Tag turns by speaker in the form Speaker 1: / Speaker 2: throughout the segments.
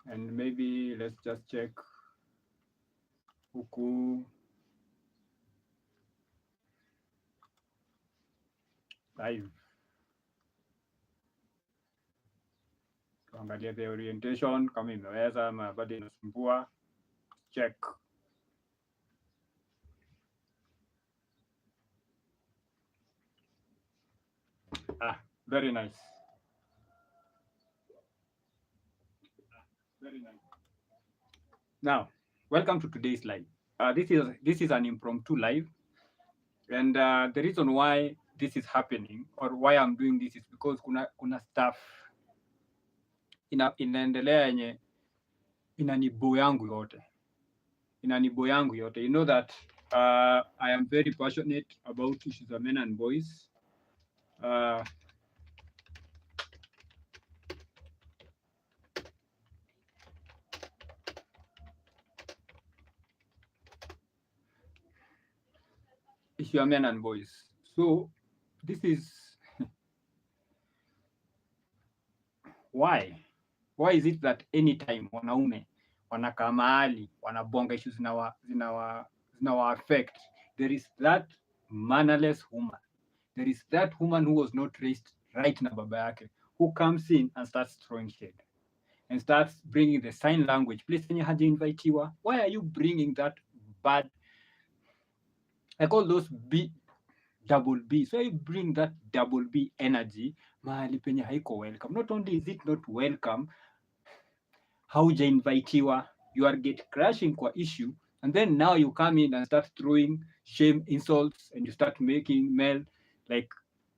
Speaker 1: And maybe let's just check huku live, tuangalie the orientation kama imeweza ama bado inasumbua. Check. Very nice. Very nice. Now, welcome to today's live. This is an impromptu live, and the reason why this is happening or why I'm doing this is because kuna stuff inaendelea yenye inanibo yangu yote, You know that I am very passionate about issues of men and boys. Uh, issue of men and boys. So this is why is it that anytime wanaume wanakaa mahali wanabonga issues zinawa affect, there is that mannerless woman, there is that woman who was not raised right na baba yake, who comes in and starts throwing shade and starts bringing the sign language place yenye hajainvitiwa. Why are you bringing that bad, I call those double B? So you bring that double B energy mahali penye haiko welcome. Not only is it not welcome, haujainvitiwa, you are get crashing kwa issue, and then now you come in and start throwing shame insults, and you start making men like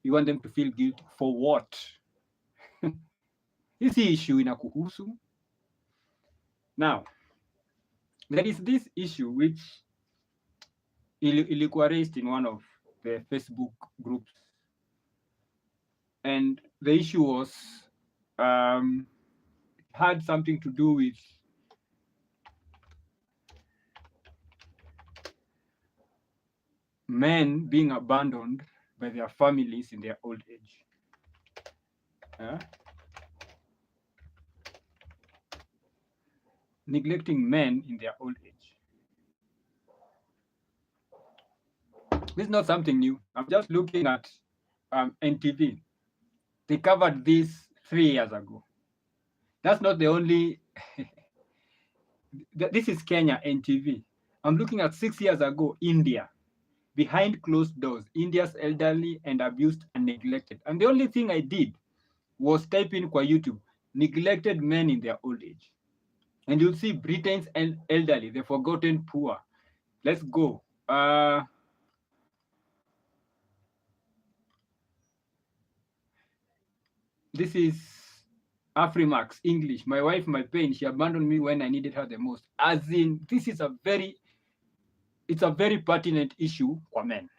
Speaker 1: you want them to feel guilty for what? Hisi issue inakuhusu. Now there is this issue which ilikuwa raised in one of the Facebook groups, and the issue was had something to do with men being abandoned by their families in their old age. Neglecting men in their old age. This is not something new. I'm just looking at NTV. They covered this 3 years ago. That's not the only. This is Kenya NTV. I'm looking at 6 years ago, India. Behind closed doors, India's elderly and abused and neglected. And the only thing I did was type in kwa YouTube, neglected men in their old age. And you'll see Britain's elderly, the forgotten poor. Let's go. This is Afrimax English. My wife, my pain. She abandoned me when I needed her the most. As in, this is it's a very pertinent issue for men.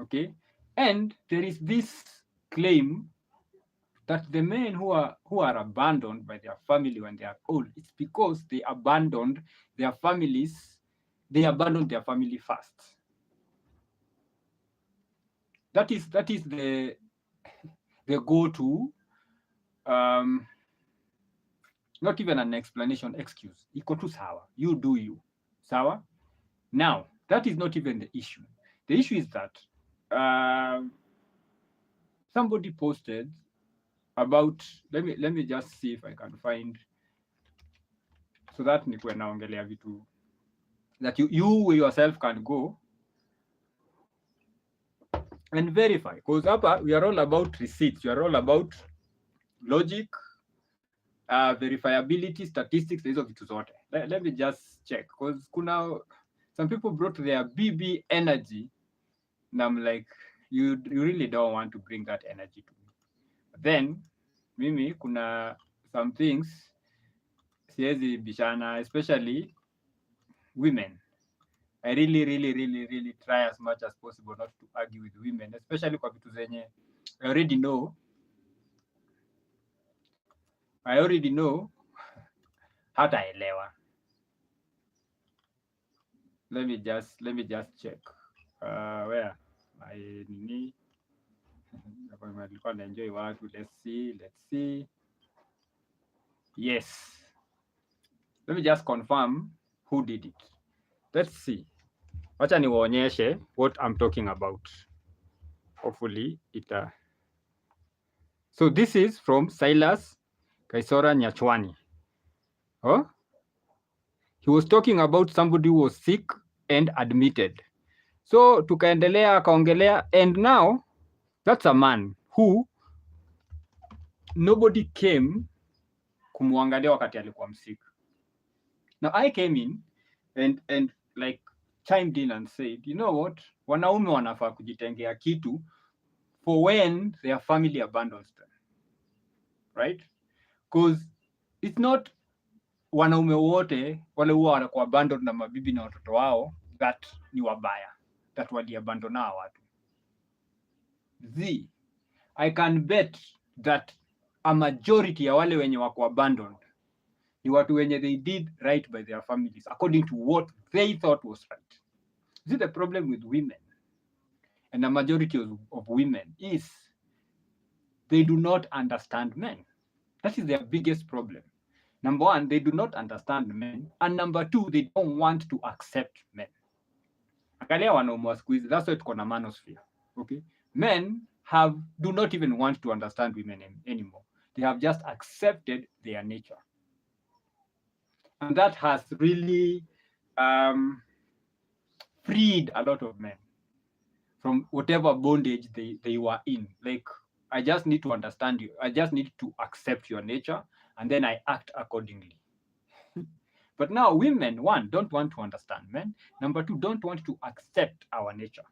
Speaker 1: Okay, and there is this claim that the men who are abandoned by their family when they are old, it's because they abandoned their families. They abandoned their family first. That is the go-to, not even an explanation, excuse. Iko tu sawa. You do you. Sawa? Now, that is not even the issue. The issue is that somebody posted about, let me just see if I can find, so that nikuwe naongelea vitu that you yourself can go and verify, because hapa we are all about receipts, we are all about logic, verifiability, statistics, hizo vitu zote. Let me just check, because kuna some people brought their BB energy, and I'm like, you really don't want to bring that energy to me. But then mimi kuna some things siwezi bishana, especially women. I really try as much as possible not to argue with women, especially kwa vitu zenye I already know hataelewa. Let me just check where my nini nilikuwa na enjoy watu. Let's see. Yes, Let me just confirm who did it. Let's see. Wacha niwaonyeshe what I'm talking about. Hopefully it so this is from Silas Kaisora Nyachwani. Oh? He was talking about somebody who was sick and admitted. So tukaendelea akaongelea, and now that's a man who nobody came kumwangalia wakati alikuwa msick. Now I came in and like chimed in and said, you know what, wanaume wanafaa kujitengea kitu for when their family abandons them, right? Because it's not wanaume wote wale huwa wanakuwa abandoned na mabibi na watoto wao that ni wabaya, that waliabandon hao watu. I can bet that a majority ya wale wenye wako abandoned ni watu wenye they did right by their families according to what they thought was right. See, the problem with women and the majority of women is they do not understand men. That is their biggest problem. Number one, they do not understand men, and number two, they don't want to accept men. Angalia wanaume wa siku hizi, that's why tuko na manosphere. Okay, men do not even want to understand women anymore. They have just accepted their nature, and that has really freed a lot of men from whatever bondage they were in. Like, I just need to understand you. I just need to accept your nature, and then I act accordingly. But now women, one, don't want to understand men. Number two, don't want to accept our nature.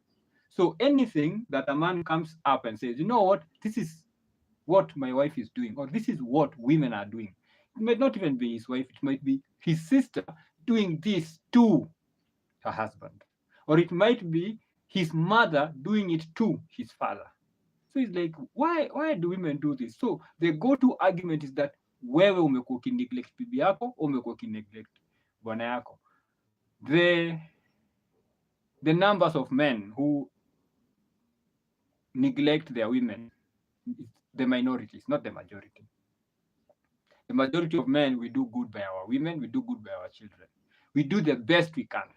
Speaker 1: So anything that a man comes up and says, you know what, this is what my wife is doing, or this is what women are doing. It might not even be his wife. It might be his sister doing this to her husband. Or it might be his mother doing it to his father. So it's like, why do women do this? So the go-to argument is that wewe umekuwa ukineglect bibi yako, umekuwa ukineglect bwana yako. The numbers of men who neglect their women is the minority, it's not the majority. The majority of men, we do good by our women, we do good by our children. We do the best we can.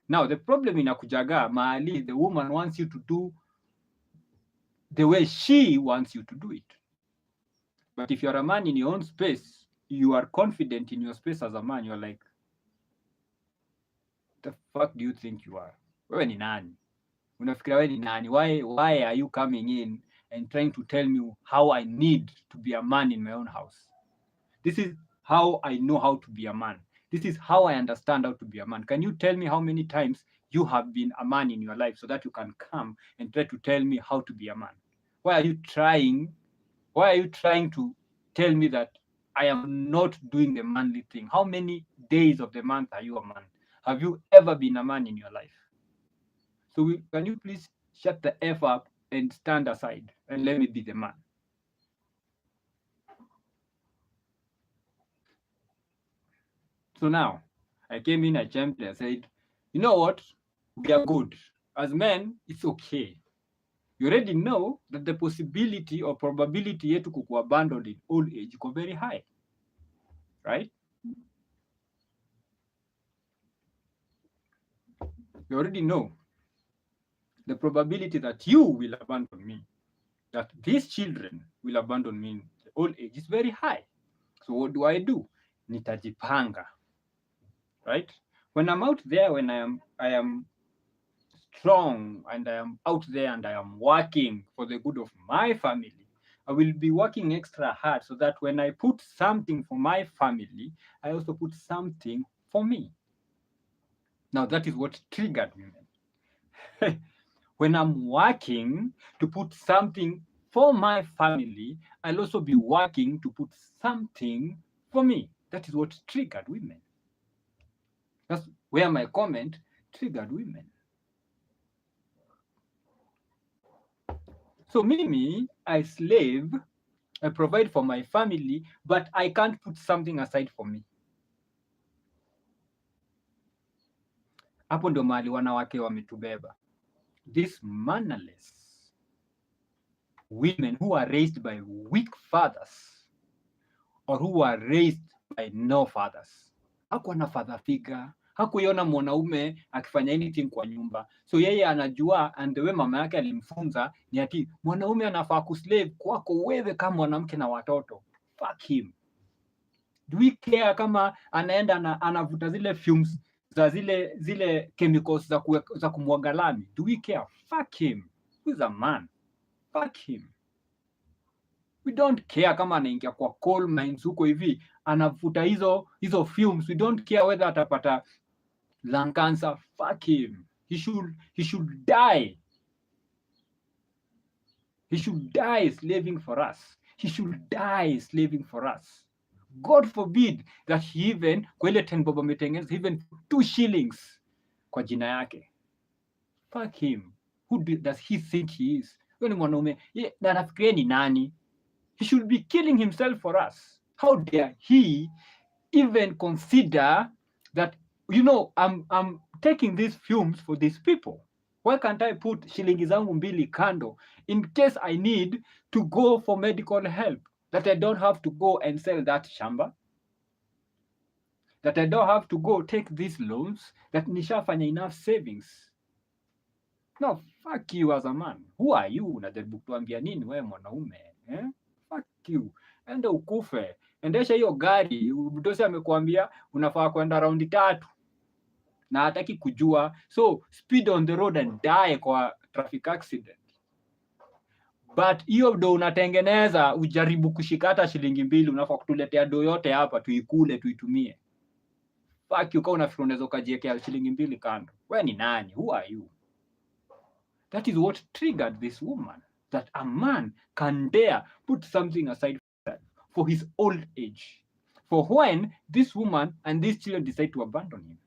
Speaker 1: Now, the problem inakujaga mahali the woman wants you to do the way she wants you to do it. But if you're a man in your own space, you are confident in your space as a man, you're like, the fuck do you think you are? Wewe ni nani? Unafikira wewe ni nani? Why are you coming in and trying to tell me how I need to be a man in my own house? This is how I know how to be a man. This is how I understand how to be a man. Can you tell me how many times you have been a man in your life so that you can come and try to tell me how to be a man? Why are you trying to tell me that I am not doing the manly thing? How many days of the month are you a man? Have you ever been a man in your life? So can you please shut the F up and stand aside and let me be the man? So now, I came in, I jumped, and I said, you know what? We are good. As men, it's okay. You already know that the possibility or probability yetu kuku abandoned in old age is very high, right? You already know the probability that you will abandon me, that these children will abandon me in old age is very high. So what do? Nitajipanga, right? When I'm out there, when I am strong and I am out there and I am working for the good of my family, I will be working extra hard so that when I put something for my family, I also put something for me. Now that is what triggered women. When I'm working to put something for my family, I'll also be working to put something for me. That is what triggered women. That's where my comment triggered women. So mimi, I slave, I provide for my family, but I can't put something aside for me. Hapo ndo mahali wanawake wametubeba. These mannerless women who are raised by weak fathers or who are raised by no fathers. hakuwa na father figure, hakuiona mwanaume akifanya anything kwa nyumba. So yeye anajua, and the way mama yake alimfunza ni ati mwanaume anafaa kuslave kwako wewe kama mwanamke na watoto. Fuck him. Do we care kama anaenda anavuta zile fumes za zile chemicals za kumwaga lami? Do we care? Fuck him. Who's a man? Fuck him. We don't care kama anaingia kwa coal mines huko hivi anavuta hizo fumes. We don't care whether atapata lung cancer. Fuck him. He should die. He should die slaving for us. He should die slaving for us. God forbid that he even kwa ile 10 bob ametengeneza even 2 shillings kwa jina yake. Fuck him. Who does he think he is? Wewe ni mwanaume na anafikiria ni nani? He should be killing himself for us. How dare he even consider that, you know, I'm taking these fumes for these people. Why can't I put shilingi zangu 2 kando in case I need to go for medical help, that I don't have to go and sell that shamba, that I don't have to go take these loans, that nishafanya enough savings. No, fuck you as a man. Who are you? Unajaribu kutuambia nini wewe mwanaume? Fuck you. Enda ukufe. Endesha hiyo gari. Mdosi amekuambia unafaa kwenda raundi 3 na hataki kujua. So speed on the road and die kwa traffic accident. But hiyo do unatengeneza ujaribu kushikata shilingi 2, unafaa kutuletea do yote hapa tuikule tuitumie. Fuck you, kama unafikiri unaweza ukajiwekea shilingi 2 kando. Wewe ni nani? Who are you? That is what triggered this woman, that a man can dare put something aside for his old age, for when this woman and these children decide to abandon him.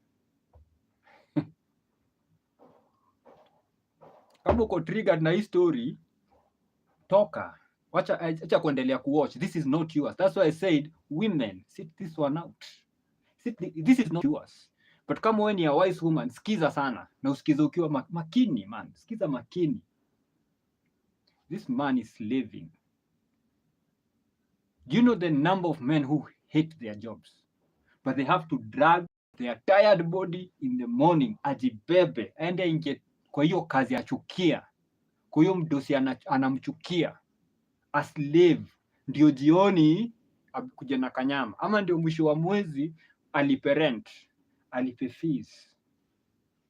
Speaker 1: Kama uko triggered na hii story, toka. Acha kuendelea kuwatch. This is not yours. That's why I said, women, sit this one out. This is not yours. But kama wewe ni a wise woman, sikiza sana. Na usikize ukiwa makini, man. Sikiza makini. This man is slaving. Do you know the number of men who hate their jobs? But they have to drag their tired body in the morning, ajibebe, aende inge kwa hiyo kazi achukia. Kwa hiyo mdosi anamchukia. A slave. Ndio jioni kuja na kanyama. Ama ndio mwisho wa mwezi alipe rent, alipe fees.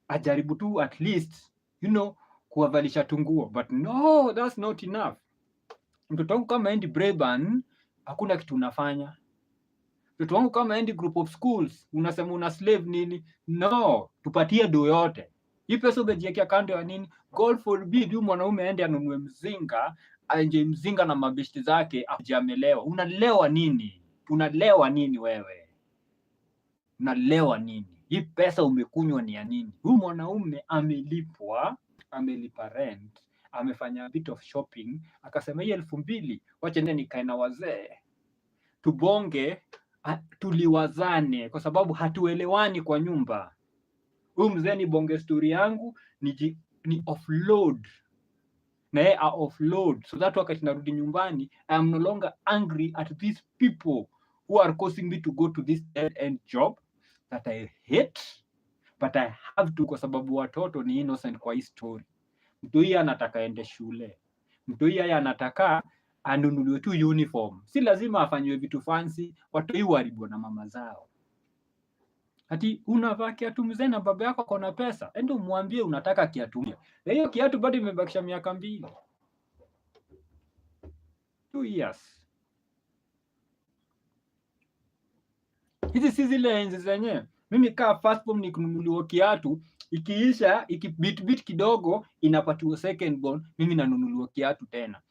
Speaker 1: Ajaribu tu at least, you know, kuwavalisha tunguo. But no, that's not enough. Mtoto wangu kama endi Braeburn, hakuna kitu unafanya. Mtoto wangu kama endi group of schools, unasema una slave nini? No, tupatie do yote. Hii pesa umejiwekea kando ya nini? God forbid huyu mwanaume aende anunue mzinga, anje mzinga na mabeshti zake ajamelewa. Unalewa nini? Unalewa nini wewe? Unalewa nini? Hii pesa umekunywa ni ya nini? Huyu mwanaume amelipa rent, amefanya a bit of shopping, akasema hii 2,000 wacha nende nikae na wazee. Tubonge, tuliwazane kwa sababu hatuelewani kwa nyumba. Huyu mzee ni bonge story yangu, ni offload. Na yeye offload. So that wakati narudi nyumbani, I am no longer angry at these people who are causing me to go to this dead-end job that I hate, but I have to kwa sababu watoto ni innocent kwa hii story. Mtoi anataka ende shule. Mtoi anataka anunuliwe tu uniform. Si lazima afanywe vitu fancy, watoi waribu na mama zao. Ati unavaa kiatu mzee na baba yako kona pesa, ende umwambie unataka kiatu mpya. Na hiyo kiatu bado imebakisha miaka 2. 2 years. Hizi si zile enzi zenye. Mimi kaa first form nikununuliwa kiatu, ikiisha, ikibit kidogo inapatiwa second born, mimi nanunuliwa kiatu tena.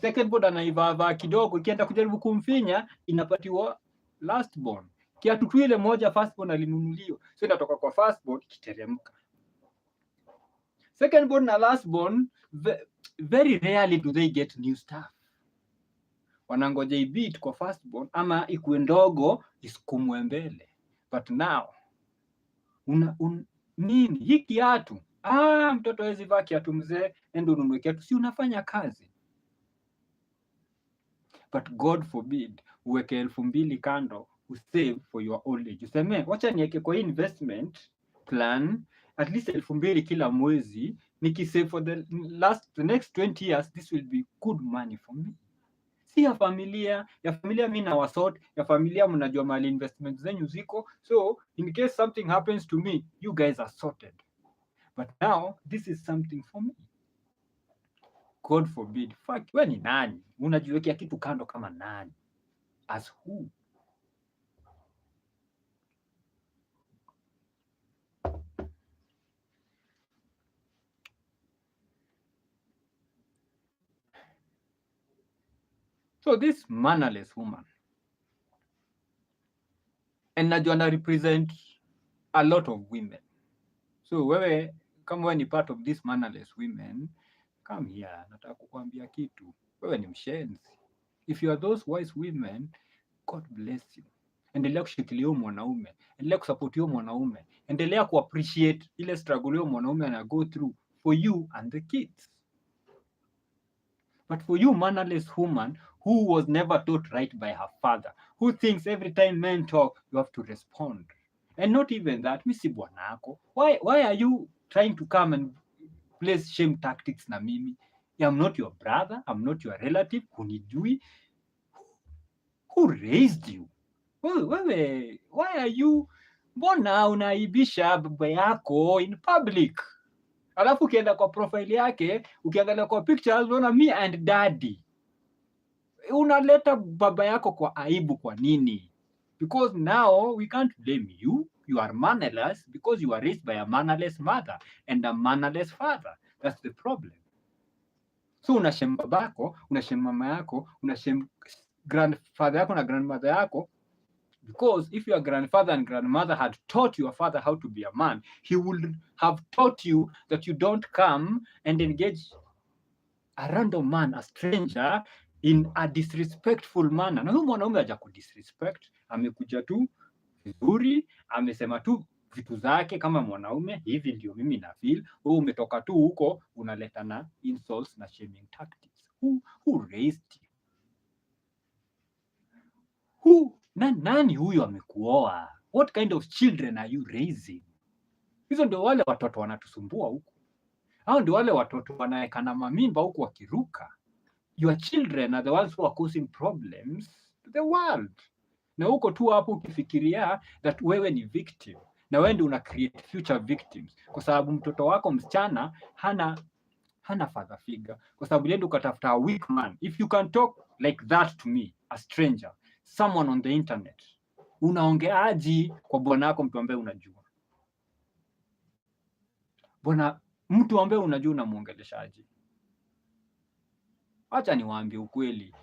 Speaker 1: Second born anaivaa kidogo, ikienda kujaribu kumfinya inapatiwa last born. Kiatu tu ile moja first born alinunuliwa. So inatoka kwa first born kiteremka. Second born na last born very rarely do they get new stuff. Wanangoja ibit kwa first born ama ikuwe ndogo isukumwe mbele. But now nini hii kiatu? Mtoto hawezi vaa kiatu mzee, endo ununue kiatu, si unafanya kazi. But God forbid uweke 2,000 kando usave for your old age. Useme wacha niweke kwa investment plan at least 2,000 kila mwezi, nikisave for the next 20 years, this will be good money for me. Si ya familia mimi na wasort ya familia, mnajua mali investment zenyu ziko, so in case something happens to me, you guys are sorted. But now this is something for me. God forbid. Fuck, wewe ni nani? Unajiwekea kitu kando kama nani? As who? So this mannerless woman, and najua na represent a lot of women. So wewe kama wewe ni part of this mannerless women, come here, nataka kukuambia kitu. Wewe ni mshenzi. If you are those wise women, God bless you. Endelea kushikilia huyo mwanaume, endelea kusupport huyo mwanaume, endelea kuappreciate ile struggle huyo mwanaume ana go through for you and the kids. But for you mannerless woman who was never taught right by her father, who thinks every time men talk you have to respond, and not even that, mi si bwanako. Why are you trying to come and place shame tactics na mimi? I'm not your brother, I'm not your relative, hunijui. Who raised you? Wewe, why are you, mbona unaibisha baba yako in public? Alafu ukienda kwa profile yake, ukiangalia kwa pictures, unaona me and daddy. Unaleta baba yako kwa aibu kwa nini? Because now we can't blame you. You are mannerless because you are raised by a mannerless mother and a mannerless father. That's the problem. So unashem babako, unashem mama yako, unashem grandfather yako na grandmother yako. Because if your grandfather and grandmother had taught your father how to be a man, he would have taught you that you don't come and engage a random man, a stranger, in a disrespectful manner. Na huyu mwanaume haja kudisrespect, amekuja tu vizuri, amesema tu vitu zake kama mwanaume, hivi ndio mimi na feel. Wewe umetoka tu huko unaleta na insults na shaming tactics. Who raised you? Nani huyu amekuoa? What kind of children are you raising? Hizo ndio wale watoto wanatusumbua huku. Hao ndio wale watoto wanaekana mamimba huku wakiruka. Your children are the ones who are causing problems to the world. Na huko tu hapo ukifikiria that wewe ni victim, na wewe ndio una create future victims, kwa sababu mtoto wako msichana hana father figure, kwa sababu yeye ndio ukatafuta a weak man. If you can talk like that to me, a stranger, someone on the internet, unaongeaji kwa bwana wako, mtu ambaye unajua? Bwana, mtu ambaye unajua unamuongeleshaje? Acha niwaambie ukweli,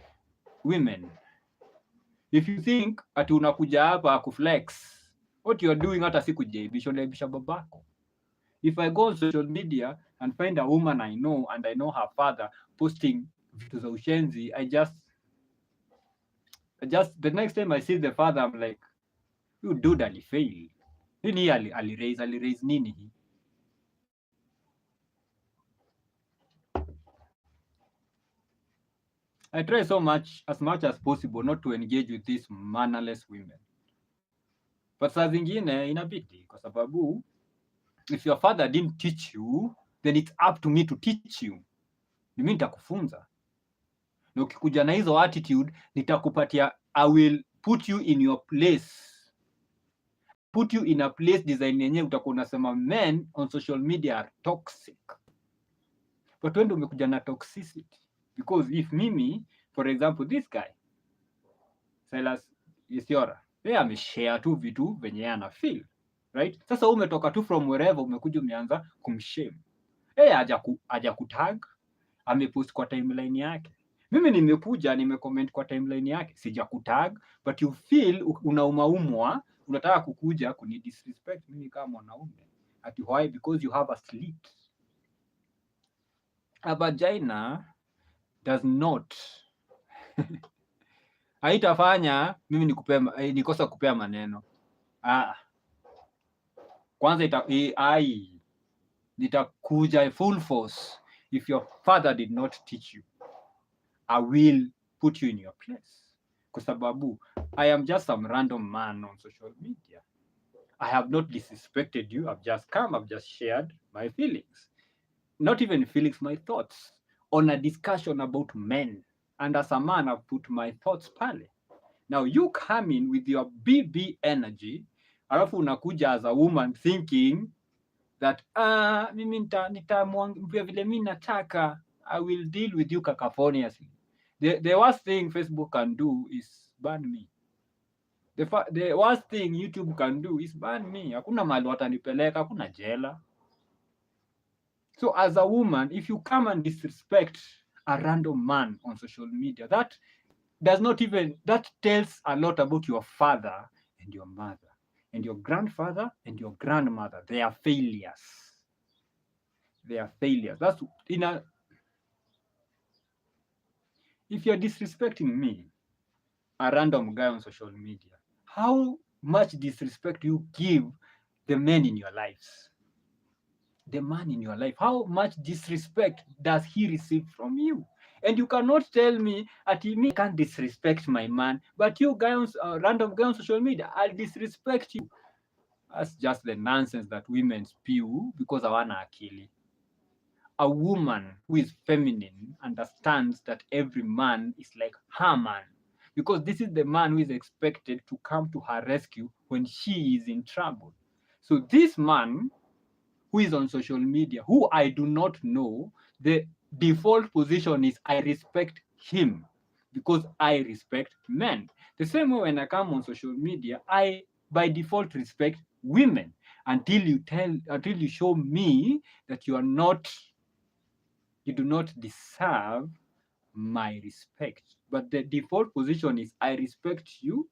Speaker 1: women, if you think ati unakuja hapa kuflex, what you are doing hata si kujaibisha, unaibisha babako. If I go on social media and find a woman I know and I know her father posting vitu za ushenzi, I just the next time I see the father, I'm like, you dude alifail. Nini aliraise nini hii? I try as much as possible not to engage with these mannerless women. But saa zingine inabidi, kwa sababu if your father didn't teach you, then it's up to me to teach you. Mimi nitakufunza. Na ukikuja na hizo attitude, nitakupatia, I will put you in your place. Put you in a place design yenyewe utakuwa unasema men on social media are toxic. But when umekuja na toxicity, because if mimi, for example, this guy Silas Isiora, yeye ameshare tu vitu venye ana feel, right? Sasa umetoka tu from wherever, umekuja umeanza kumshame. Yeye haja kutag, amepost kwa timeline yake. Mimi nimekuja nimecomment kwa timeline yake, sija kutag, but you feel unaumaumwa, unataka kukuja kuni disrespect mimi kama mwanaume. Ati why? Because you have a slit. A vagina does not haitafanya mimi nikosa kupea maneno. Kwanza nitakuja full force. If your father did not teach you, I will put you in your place. kwa sababu I am just some random man on social media. I have not disrespected you. I've just come, I've just shared my feelings. Not even feelings, my thoughts on a discussion about men. And as a man, I've put my thoughts pale. Now you come in with your BB energy, alafu unakuja as a woman thinking that mimi nitamwambia vile mi nataka, I will deal with you cacophoniously. The worst thing Facebook can do is ban me. The worst thing YouTube can do is ban me. Hakuna mahali watanipeleka, hakuna jela. So as a woman, if you come and disrespect a random man on social media, that tells a lot about your father and your mother and your grandfather and your grandmother. They are failures. They are failures. That's if you're disrespecting me, a random guy on social media, how much disrespect you give the men in your lives? The man in your life, how much disrespect does he receive from you? And you cannot tell me that me can't disrespect my man, but you guys, random guy on social media, I'll disrespect you. That's just the nonsense that women spew because hawana akili. A woman who is feminine understands that every man is like her man, because this is the man who is expected to come to her rescue when she is in trouble. So this man who is on social media, who I do not know, the default position is I respect him because I respect men. The same way when I come on social media, I by default respect women until you show me that you do not deserve my respect. But the default position is I respect you.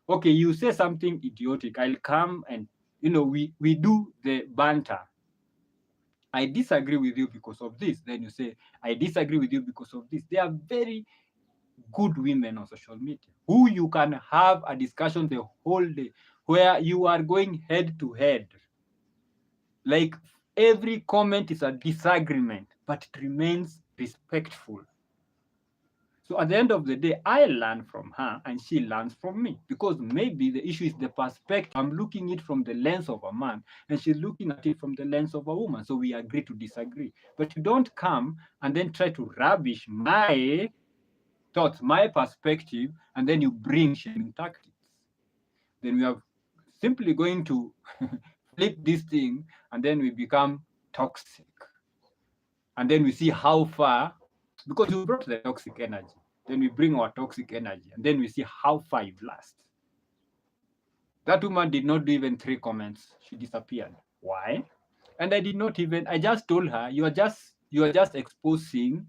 Speaker 1: Okay, you say something idiotic, I'll come and we do the banter. I disagree with you because of this. Then you say, I disagree with you because of this. They are very good women on social media who you can have a discussion the whole day where you are going head to head. Like every comment is a disagreement, but it remains respectful. So at the end of the day, I learn from her and she learns from me, because maybe the issue is the perspective. I'm looking it from the lens of a man and she's looking at it from the lens of a woman. So we agree to disagree. But you don't come and then try to rubbish my thoughts, my perspective, and then you bring shaming tactics. Then we are simply going to flip this thing and then we become toxic. And then we see how far, because you brought the toxic energy. Then we bring our toxic energy and then we see how far you last. That woman did not do even 3 comments. She disappeared. Why? And I just told her, you are just exposing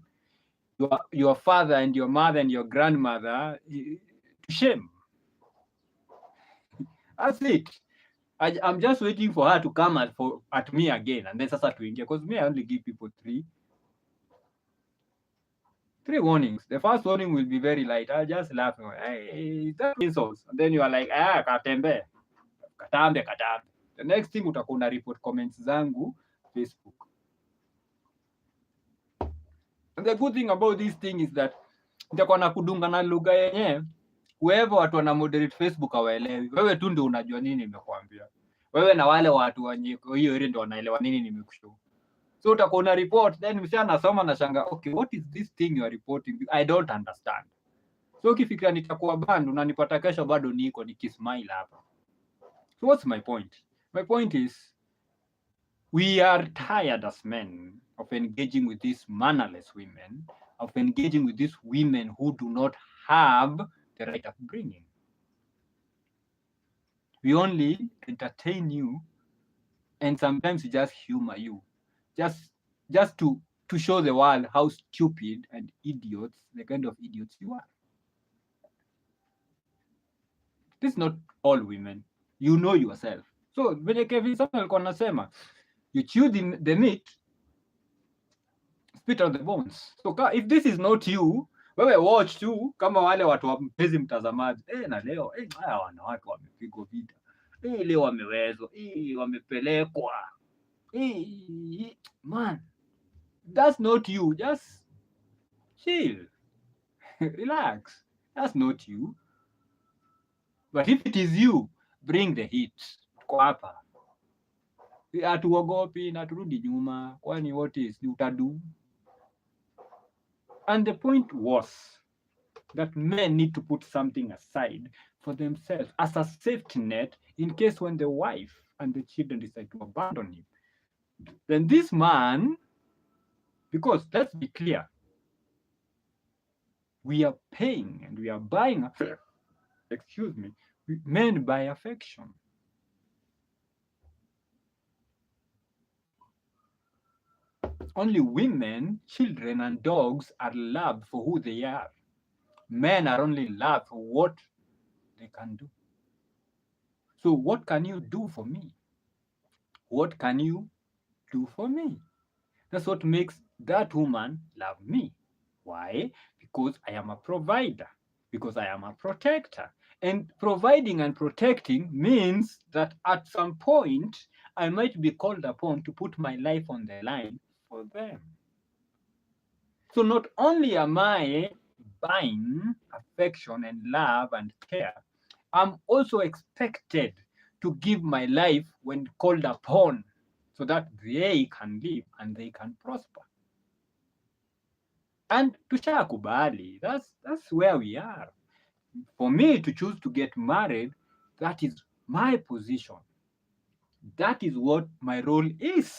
Speaker 1: your father and your mother and your grandmother to shame. That's it. I'm just waiting for her to come at me again and then sasa tuingie, because me I only give people three warnings. The first warning will be very light. I'll just laugh. Hey, that insults. And then you are like, katambe. The next thing utakuwa report comments zangu Facebook. And the good thing about this thing is that nitakuwa na kudunga na lugha yenyewe whoever watu wana moderate Facebook hawaelewi. Wewe tu ndio unajua nini nimekuambia. Wewe na wale watu wenye hiyo ile ndio wanaelewa nini nimekushow. So utakuwa una report, then msha nasoma na shanga, okay, what is this thing you are reporting? I don't understand. So ukifikiria nitakuwa band unanipata kesho bado niko nikismile hapa. So what's my point? My point is we are tired as men of engaging with these mannerless women, of engaging with these women who do not have the right upbringing. We only entertain you and sometimes we just humor you. Just to show the world how stupid and idiots, the kind of idiots you are. This is not all women. You know yourself. So when Kevin Samuel alikuwa anasema, you chew the meat, spit out the bones. So if this is not you, wewe watch tu kama wale watu wa mpenzi mtazamaji. Na leo haya wanawake wamepigwa vita. Leo wamewezwa. Wamepelekwa. Man, that's not you. Just chill. Relax. That's not you. But if it is you, bring the heat. Tuko hapa, hatuogopi na turudi nyuma, kwani what is utadu. And the point was that men need to put something aside for themselves as a safety net in case when the wife and the children decide to abandon him. Then this man, because let's be clear, we are paying and we are buying, excuse me, men buy affection. Only women, children, and dogs are loved for who they are. Men are only loved for what they can do. So what can you do for me? What can you do for me? That's what makes that woman love me. Why? Because I am a provider, because I am a protector. And providing and protecting means that at some point, I might be called upon to put my life on the line for them. So not only am I buying affection and love and care, I'm also expected to give my life when called upon so that they can live and they can prosper. And tushakubali, that's where we are. For me to choose to get married, that is my position. That is what my role is.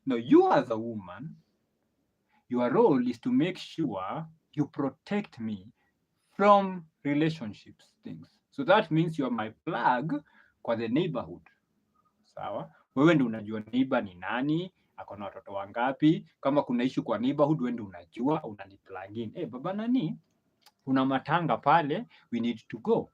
Speaker 1: Now, you as a woman, your role is to make sure you protect me from relationships things. So that means you're my plug kwa the neighborhood. Sawa? Wewe ndio unajua neighbor ni nani, ako na watoto wangapi, kama kuna issue kwa neighborhood wewe ndio unajua, unaniplug in. Baba nani? Kuna matanga pale, we need to go.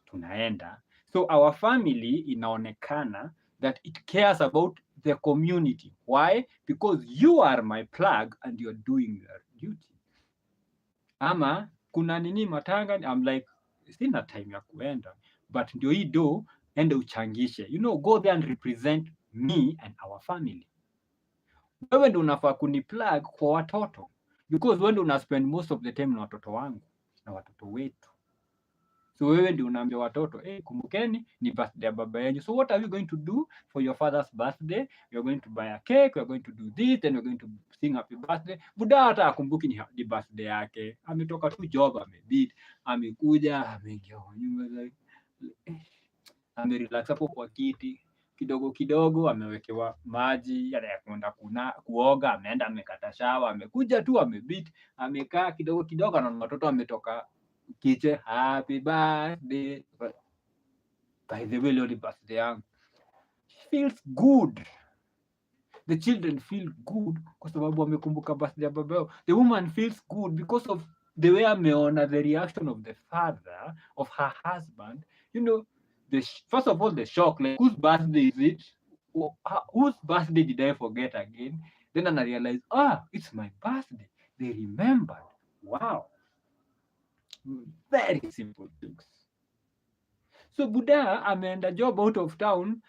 Speaker 1: Tunaenda. So our family inaonekana that it cares about the community. Why? Because you are my plug and you're doing your duty. Ama kuna nini matanga, I'm like sina time ya kuenda, but ndio hii do ende uchangishe, go there and represent me and our family. Wewe ndio unafaa kuniplug kwa watoto, because wewe ndio una spend most of the time na watoto wangu na watoto wetu. So wewe ndio unaambia watoto, kumbukeni ni birthday ya baba yenu. So what are we going to do for your father's birthday? We are going to buy a cake, we are going to do this, then we are going to sing happy birthday. Buda hata akumbuki ni birthday yake. Ametoka tu job, amebeat, amekuja, ameingia nyumba like amerelax hapo kwa kiti. Kidogo kidogo amewekewa maji ya kwenda kuoga, ameenda amekata shawa, amekuja tu amebeat, amekaa kidogo kidogo na watoto ametoka kiche, happy birthday. By the way, leo ni birthday yangu. Feels good. The children feel good kwa sababu wamekumbuka birthday ya baba yao. The woman feels good because of the way ameona the reaction of the father, of her husband. First of all, the shock, like, whose birthday is it? Whose birthday did I forget again? Then I realized, it's my birthday. They remembered. Wow. Very simple things. So Buddha ameenda job out of town,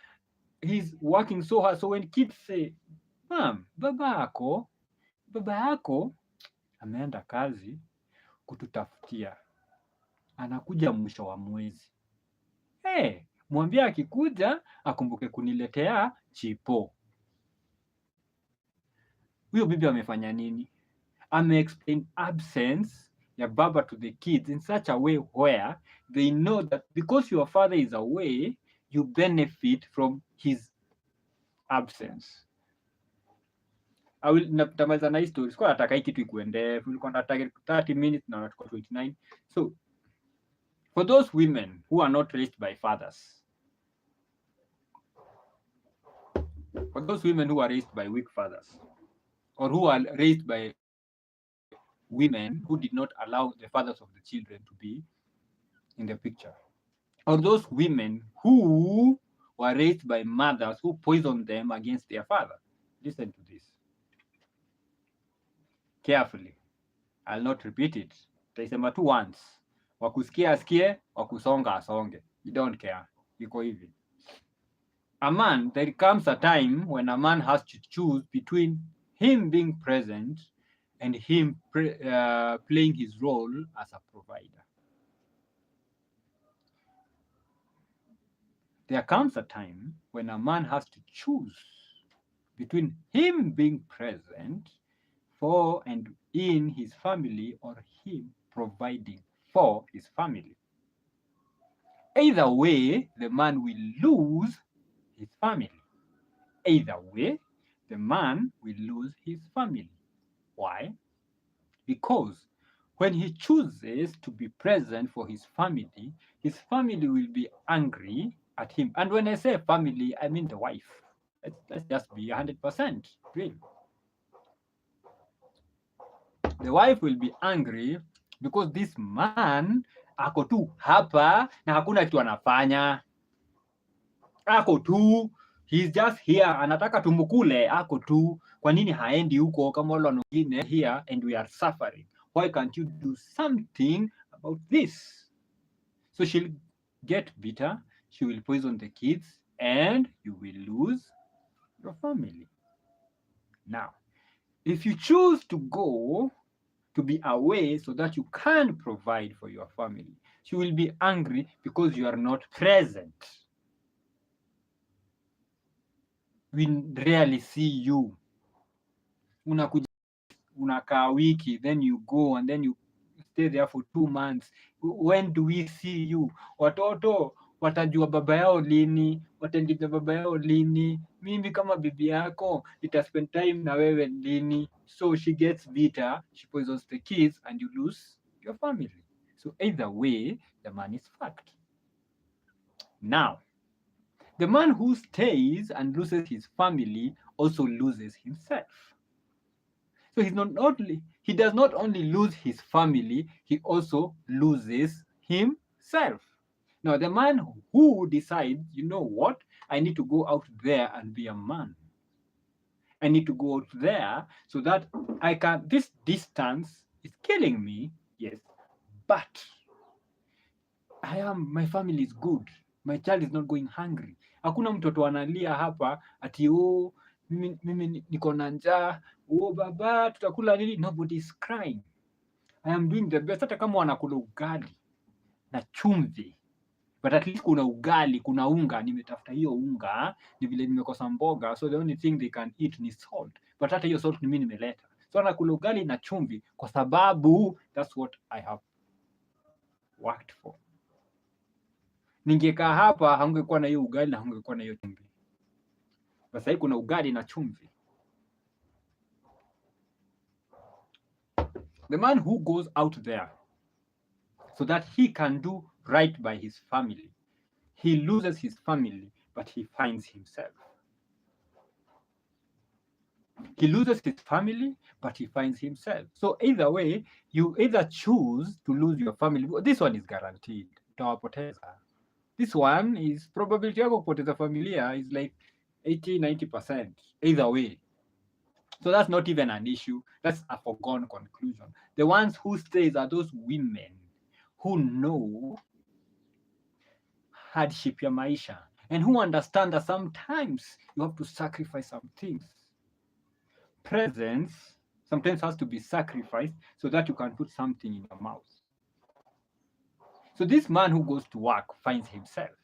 Speaker 1: he's working so hard. So when kids say, Mom, baba yako ameenda kazi kututafutia, anakuja mwisho wa mwezi. Mwambie akikuja akumbuke kuniletea chipo. Huyo bibi amefanya nini? Ame-explain absence ya baba to the kids in such a way where they know that because your father is away, you benefit from his absence. Natamaliza na hii story. Sikuwa nataka hii kitu ikuwe ndefu. Nilikuwa nataka 30 minutes na tuko 29. So, for those women who are not raised by fathers, for those women who are raised by weak fathers, or who are raised by women who did not allow the fathers of the children to be in the picture, or those women who were raised by mothers who poisoned them against their father, listen to this carefully. I'll not repeat it. Taisema tu once. Wakusikia asikie, wakusonga asonge. You don't care. Iko hivi. A man, there comes a time when a man has to choose between him being present and him playing his role as a provider. There comes a time when a man has to choose between him being present for and in his family or him providing for his family. Either way, the man will lose his family. Either way, the man will lose his family. Why? Because when he chooses to be present for his family will be angry at him. And when I say family, I mean the wife. Let's just be 100% real. The wife will be angry because this man ako tu hapa na hakuna kitu anafanya. Ako tu, he's just here, anataka tumukule, ako tu. Kwa nini haendi huko kama wale wengine here and we are suffering? Why can't you do something about this? So she'll get bitter, she will poison the kids, and you will lose your family. Now, if you choose to go to be away so that you can provide for your family, she will be angry because you are not present. We rarely see you. Unakuja, unakaa wiki, then you go and then you stay there for 2 months. When do we see you? Watoto watajua baba yao lini? Watangiza baba yao lini? Mimi kama bibi yako nita spend time na wewe lini? So she gets bitter, she poisons the kids, and you lose your family. So either way, the man is fucked. Now, the man who stays and loses his family also loses himself. So he does not only lose his family, he also loses himself. Now, the man who decides, you know what, I need to go out there and be a man. I need to go out there so that this distance is killing me, yes, but my family is good. My child is not going hungry. Hakuna mtoto analia hapa ati mimi niko na njaa, baba tutakula nini? Nobody is crying. I am doing the best. Hata kama wanakula ugali na chumvi, but at least kuna ugali, kuna unga, nimetafuta hiyo unga, ni vile nimekosa mboga, so the only thing they can eat ni salt, but hata hiyo salt ni mimi nimeleta. So anakula ugali na chumvi kwa sababu that's what I have worked for. Ningekaa hapa hangekuwa na hiyo ugali na hangekuwa na hiyo chumvi. Sasa kuna ugali na chumvi. The man who goes out there so that he can do right by his family, he loses his family, but he finds himself. He loses his family, but he finds himself. So either way, you either choose to lose your family. This one is guaranteed. Utawapoteza. This one is probability yako kupoteza familia is like 80-90%. Either way. So that's not even an issue. That's a foregone conclusion. The ones who stays are those women who know hardship ya maisha and who understand that sometimes you have to sacrifice some things. Presence sometimes has to be sacrificed so that you can put something in your mouth. So this man who goes to work finds himself.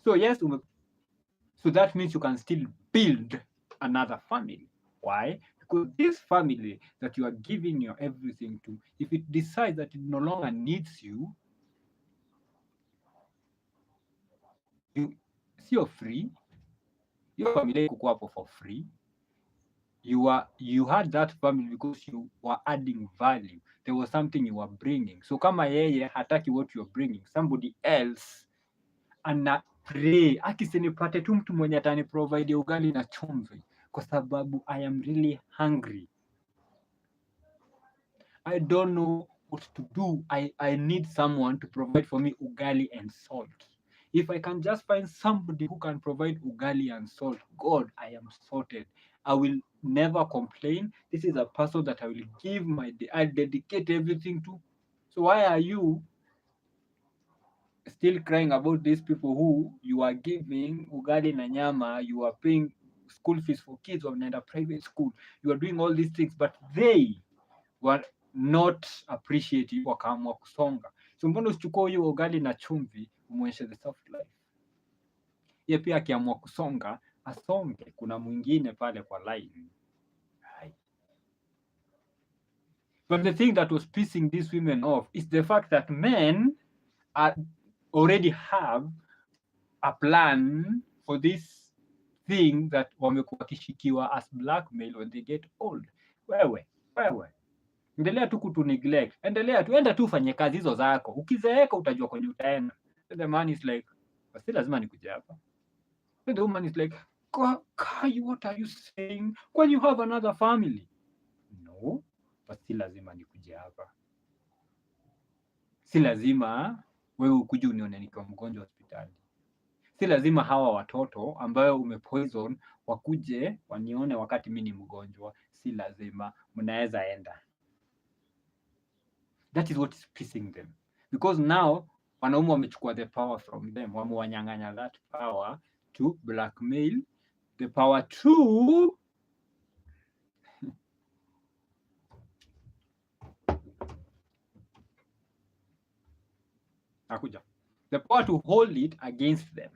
Speaker 1: So yes, so that means you can still build another family. Why? Because this family that you are giving your everything to, if it decides that it no longer needs you, you're free. Your family could go up for free. You had that family because you were adding value. There was something you were bringing. So kama yeye hataki what you're bringing, somebody else ana pray akisinipate tu mtu mwenye atani provide ugali na chumvi kwa sababu I am really hungry. I don't know what to do. I need someone to provide for me ugali and salt. If I can just find somebody who can provide ugali and salt, God, I am sorted. I will never complain. This is a person that I will I'll dedicate everything to. So why are you still crying about these people who you are giving ugali na nyama, you are paying school fees for kids or in a private school, you are doing all these things, but they were not appreciative, wakaamua kusonga. So mbona usichukue hiyo ugali na chumvi umweshe the soft life? Yeye pia akiamua kusonga asonge, kuna mwingine pale kwa line. But the thing that was pissing these women off is the fact that men already have a plan for this thing that wamekuwa wakishikiwa as blackmail when they get old. Wewe endelea tu kutu neglect, endelea tu, enda tu ufanye kazi hizo zako, ukizeeka utajua kwenye utaenda. The man is like, basi lazima nikuje hapa. The woman is like, Kai, what are you saying when you have another family? No, basi lazima nikuje hapa, si lazima wewe ukuje unione nikiwa mgonjwa hospitali, si lazima hawa watoto ambayo umepoison wakuje wanione wakati mimi ni mgonjwa, si lazima, mnaweza enda. That is what is pissing them, because now wanaume wamechukua the power from them, wamewanyang'anya that power to blackmail, the power to nakuja, the power to hold it against them.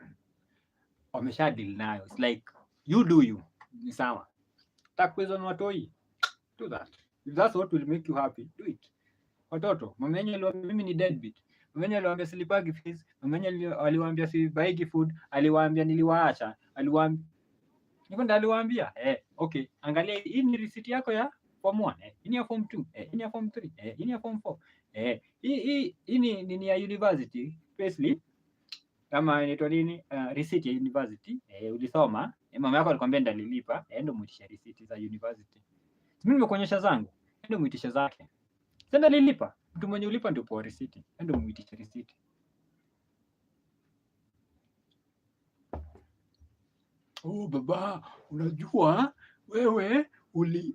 Speaker 1: Wamesha deal nayo. It's like, you do you, ni sawa. Takweza na watoi, do that. If that's what will make you happy, do it. Watoto, mamenye aliwaambia mimi ni deadbeat, mamenye aliwaambia silipagi fees, mamenye aliwaambia sibaigi food, aliwaambia niliwaacha, aliwaambia nikwenda, aliwaambia okay, angalia hii ni receipt yako ya form 1, hii ni ya form 2, hii ni ya form 3, hii ni ya form 4, hii ni ya university payslip, kama inaitwa nini, receipt ya university, ulisoma, mama yako alikwambia ndalilipa, ndio muitisha receipt za university. Mimi nimekuonyesha zangu, ndio muitisha zake. Sasa nililipa, mtu mwenye ulipa ndio kwa receipt, ndio muitisha receipt. Oh baba, unajua wewe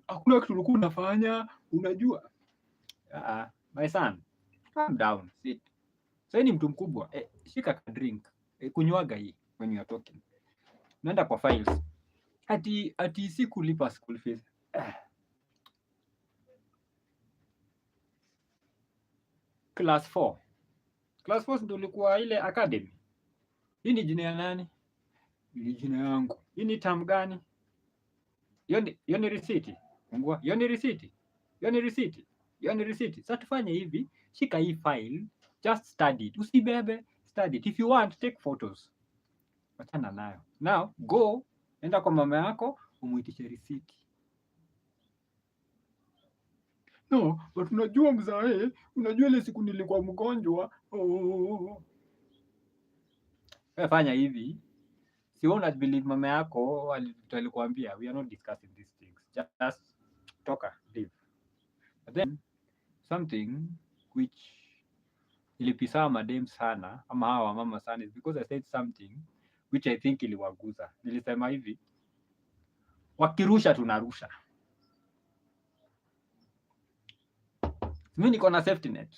Speaker 1: hakuna kitu ulikuwa unafanya, unajua. My son, calm down, sit. Sasa ni mtu mkubwa, shika ka drink, kunywaga hii when you are talking. Naenda kwa files. Ati si kulipa school fees. Class 4. Class 4 ndio ilikuwa ile academy. Hii ni jina ya nani? Ni jina yangu. Hii ni term gani? Hiyo ni receipt. Mbwa, hiyo ni receipt. Hiyo ni receipt. Hiyo ni receipt. Sasa tufanye hivi, shika hii file, just study it. Usibebe, study it. If you want, take photos. Wachana nayo. Now, go, enda kwa mama yako, umuitishe receipt. No, but unajua mzae, unajua ile siku nilikuwa mgonjwa. Fanya hivi. Si una believe mama yako alikuambia, we are not discussing these things. Just toka, leave. But then something which ilipisa madem sana ama hawa mama sana is because I said something which I think iliwaguza. Nilisema hivi, wakirusha tunarusha. Mimi niko na safety net.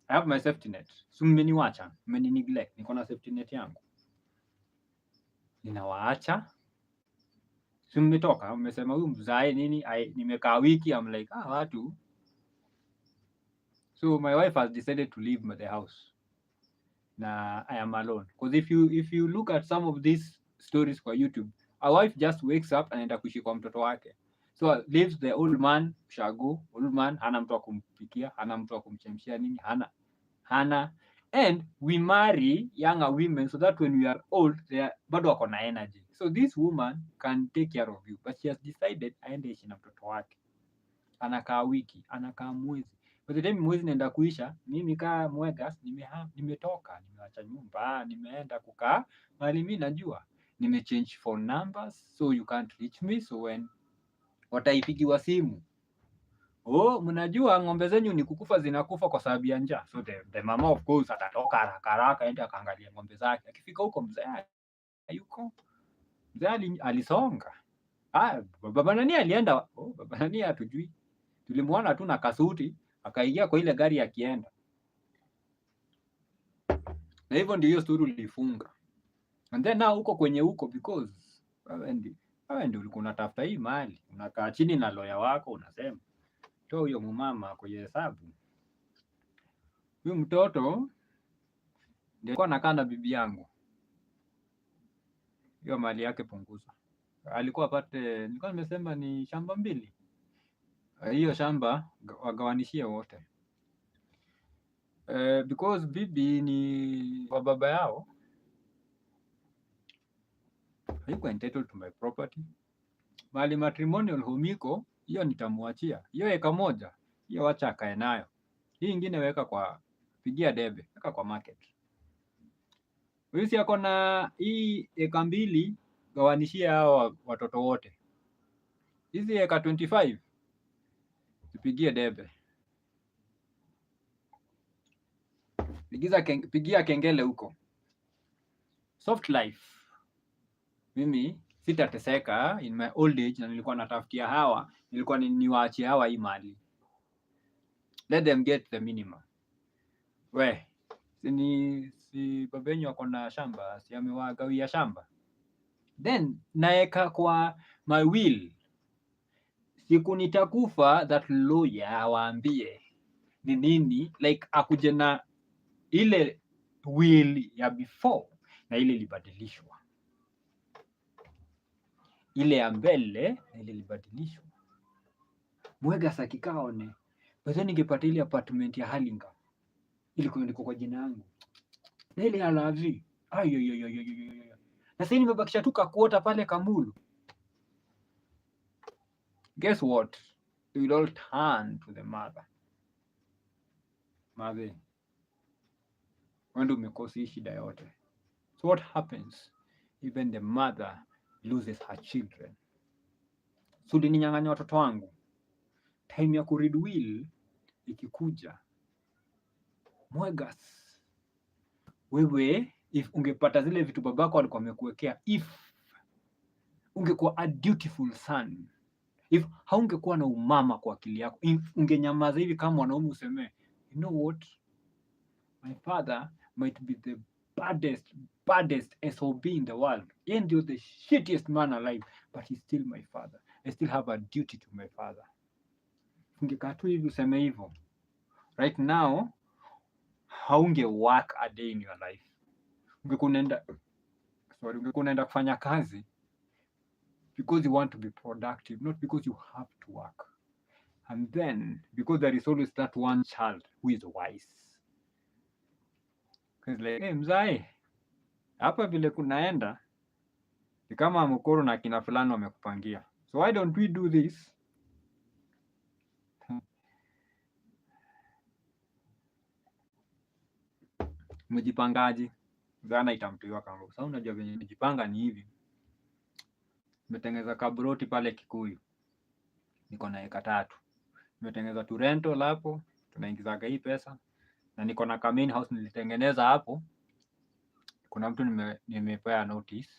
Speaker 1: I have my safety net. So mmeniwacha, mmeni neglect. Niko na safety net yangu. Ninawaacha. So mmetoka, mmesema huyu mzae nini, nimekaa wiki, I'm like, watu. So my wife has decided to leave the house. Na I am alone. Because if you look at some of these stories kwa YouTube, a wife just wakes up and anaenda kuishi kwa mtoto wake. So leaves the old man shago, old man hana mtu wa kumpikia, hana mtu wa kumchemshia nini, hana. And we marry younger women so that when we are old, they bado wako na energy. So this woman can take care of you, but she has decided aende ishi na mtoto wake. Anakaa wiki, anakaa mwezi. By the time mwezi naenda kuisha, mimi kaa Mwegas, nimetoka, nimeacha nyumba, nimeenda kukaa mahali mimi najua. Nimechange phone numbers so you can't reach me, so when wataipigiwa simu, mnajua ng'ombe zenyu ni kukufa, zinakufa kwa sababu ya njaa. So the mama of course atatoka haraka aende akaangalia ng'ombe zake. Akifika huko mzee yuko. Mzee alisonga. Baba nani alienda? Baba nani hatujui. Tulimuona tu na kasuti, akaingia kwa ile gari akienda. Na hivyo ndio hiyo story ilifunga. And then now uko kwenye huko because wewe ndio ulikuwa unatafuta hii mali. Unakaa chini na lawyer wako unasema, toa huyo mumama kwenye hesabu. Huyo mtoto ndio alikuwa anakaa na bibi yangu. hiyo mali yake punguza. Alikuwa apate, nilikuwa nimesema ni shamba 2. Hiyo shamba wagawanishie wote. Because bibi ni wa baba yao, haiko entitled to my property. Mali matrimonial home iko, hiyo nitamwachia. Hiyo eka moja, hiyo wacha akae nayo. Hii ingine weka kwa, pigia debe, weka kwa market. Huyu si ako na hii eka 2, gawanishie hao watoto wote. Hizi eka 25 tupigie debe. Pigia kengele huko. Soft life. Mimi sitateseka in my old age, na nilikuwa natafutia hawa, nilikuwa niwaachie hawa hii mali. Let them get the minimum. We, si babenyu wako na shamba, si amewagawia shamba. Then naeka kwa my will. Siku nitakufa, that lawyer awaambie ni nini, like akuje na ile will ya before na ile libadilishwa. Ile ya mbele na ile libadilishwa. Mwegas akikaone, basi ningepata ile apartment ya Halinga. Ile kuandikwa kwa jina yangu. Na ile ya Lavi. Ayo. Na sasa nimebakisha tu kakuota pale Kamulu. Guess what? We will all turn to the mother. Mother, wewe ndio umekosa hii shida yote. So what happens? Even the mother loses her children. So ulininyang'anya watoto wangu. Time ya kuread will ikikuja, Mwegas, wewe if ungepata zile vitu babako alikuwa amekuwekea, if ungekuwa a dutiful son, if haungekuwa na umama kwa akili yako, ungenyamaza hivi kama mwanaume useme, you know what, my father might be the baddest SOB in the world, yeye ndio the shittiest man alive, but he's still my father. I still have a duty to my father. Ungekaa tu hivi useme hivyo, right now haunge work a day in your life. Ungekuwa unaenda kufanya kazi because you want to be productive, not because you have to work. And then because there is always that one child who is wise. Because like, hey, mzae, hapa vile kunaenda ni kama mkoro na kina fulani wamekupangia. So why don't we do this? Mjipangaji zana itamtuiwa kama. Sasa unajua venye mjipanga ni hivi. Nimetengeneza kabroti pale Kikuyu. Niko na eka 3. Nimetengeneza tu rental hapo, tunaingizaga hii pesa. Na niko na main house nilitengeneza hapo. Kuna mtu nimepea notice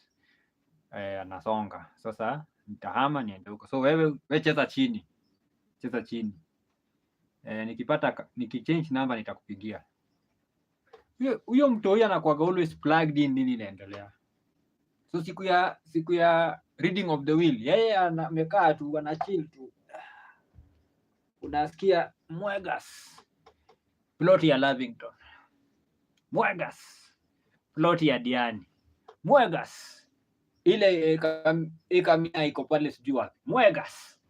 Speaker 1: anasonga. Sasa nitahama niende huko. So wewe cheza chini. Cheza chini. Nikichange number nitakupigia. Huyo mtu huyo anakuwa always plugged in, nini inaendelea. So siku ya reading of the will, yeye amekaa tu ana chill tu. Unasikia Mwegas plot ya Lavington. Mwegas plot ya Diani. Mwegas ile eka iko pale sijui wapi. Mwegas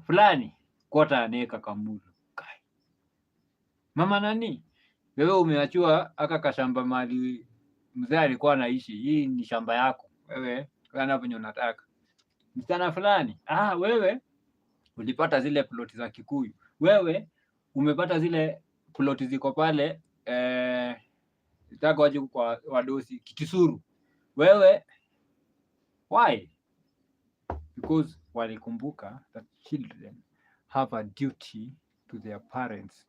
Speaker 1: fulani kota aneka Kamulu. Mama nani? Wewe umeachua aka kashamba mali mzee alikuwa anaishi. Hii ni shamba yako. Wewe kana venye unataka. Msichana fulani, wewe ulipata zile ploti za Kikuyu. Wewe umepata zile ploti ziko pale zitaka waje kwa wadosi Kikisuru. Wewe why? Because walikumbuka that children have a duty to their parents.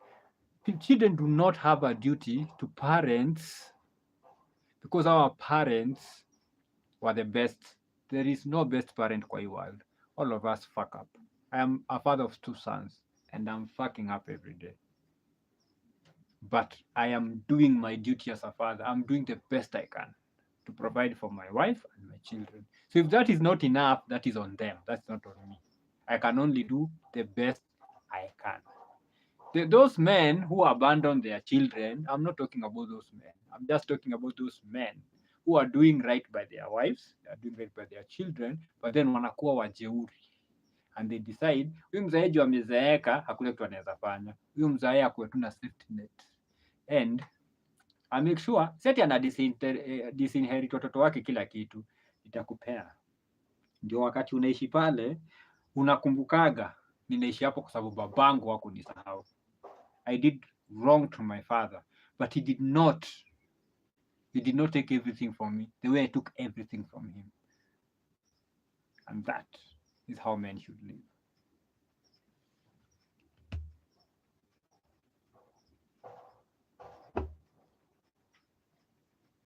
Speaker 1: Children do not have a duty to parents because our parents were the best. There is no best parent kwa hii world. All of us fuck up. I am a father of 2 sons and I'm fucking up every day. But I am doing my duty as a father. I'm doing the best I can to provide for my wife and my children. So if that is not enough, that is on them. That's not on me. I can only do the best I can. Those men who abandon their children, I'm not talking about those men. I'm just talking about those men who are doing right by their wives, they are doing right by their children, but then wanakuwa wajeuri and they decide huyu mzae juu amezeeka, hakuna kitu anaweza fanya, huyu mzae akuwe tu na safety net, and I make sure seti ana disinherit watoto wake kila kitu, itakupea. Ndio wakati unaishi pale unakumbukaga, ninaishi hapo kwa sababu babangu hakunisahau. I did wrong to my father, but he did not take everything from me the way I took everything from him. And that is how men should live.